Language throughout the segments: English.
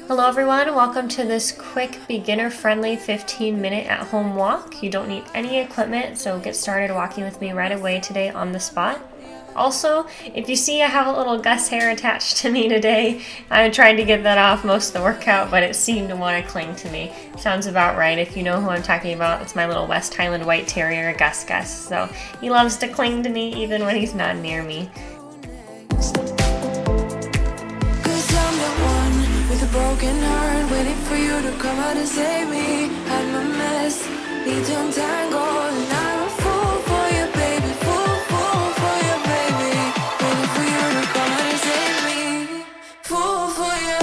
Hello everyone, welcome to this quick beginner-friendly 15-minute at-home walk. You don't need any equipment, so get started walking with me right away today on the spot. Also, if you see I have a little Gus hair attached to me today, I tried to get that off most of the workout, but it seemed to want to cling to me. Sounds about right. If you know who I'm talking about, it's my little West Highland White Terrier, Gus. So he loves to cling to me even when he's not near me. Broken heart, waiting for you to come out and save me. I'm a mess, need to untangle, and I'm a fool for you, baby. Fool for you, baby. Waiting for you to come out and save me. Fool for you.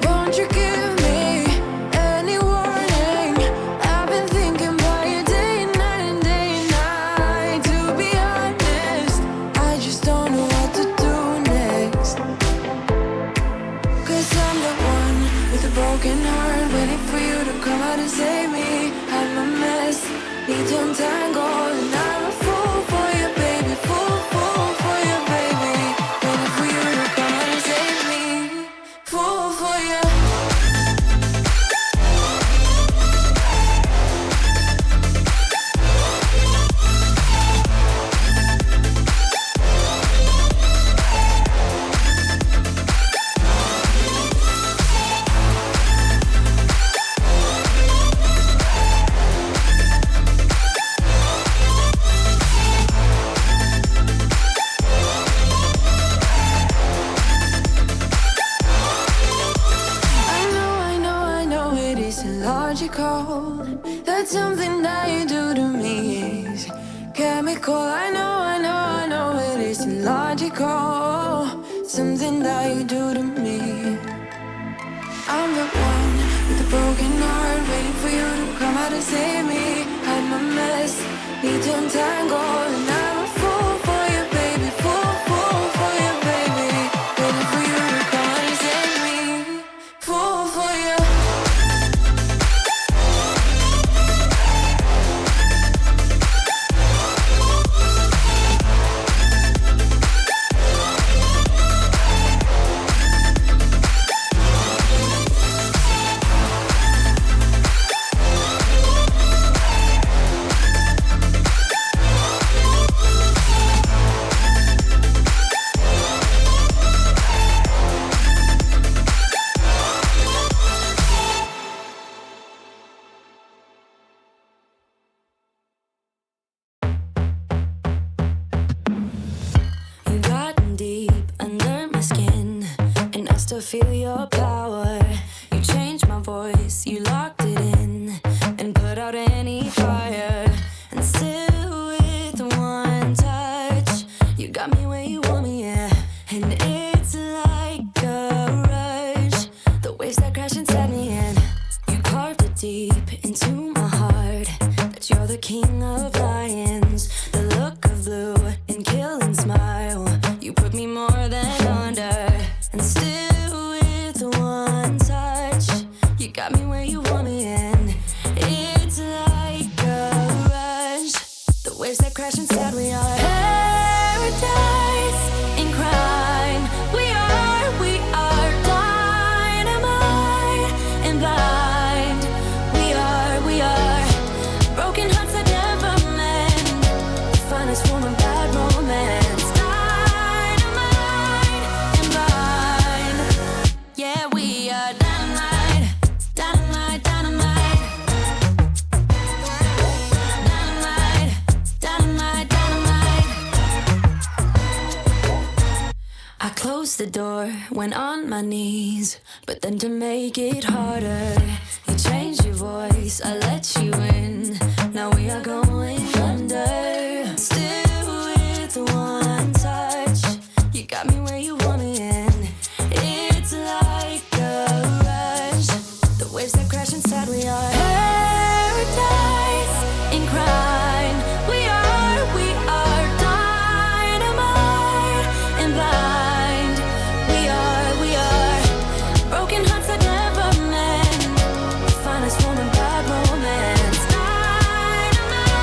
Won't you give me any warning? I've been thinking about you day and night and day and night. To be honest, I just don't know what to do next. 'Cause I'm the one with a broken heart, waiting for you to come out and save me. I'm a mess, need to untangle, and I'm a fool for you, baby. Fool for you, baby. Waiting for you to come out and save me. Fool for you. That's something that you do to me is chemical. I know it isn't logical. Something that you do to me. I'm the one with a broken heart, waiting for you to come out and save me. I'm a mess, need to untangle, and I'm a fool for you, baby. Fool for you, baby. Waiting for you to come out and save me. Fool for you. Feel your power. You changed my voice, you locked it in and put out any fire. And still with one touch, you got me where you want me, yeah. And it's like a rush, the waves that crash inside me, and you carved it deep into my heart that you're the king of lions. The look of blue and killing smile, you put me more than under. And still one touch, you got me where you want me, and it's like a rush, the waves that crash inside. We are paradise in crime. We are dynamite and blind. We are broken hearts that never mend, the finest form of bad romance. Yeah, we are dynamite, dynamite, dynamite. Dynamite, dynamite, dynamite. I closed the door, went on my knees, but then to make it harder, you changed your voice, I let you in. are going under. Still with one touch, you got me where you want me, and it's like a rush. The waves that crash inside, we are paradise in crime. We are dynamite and blind. We are broken hearts that never mend. Find us form in bad romance. Dynamite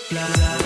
blah.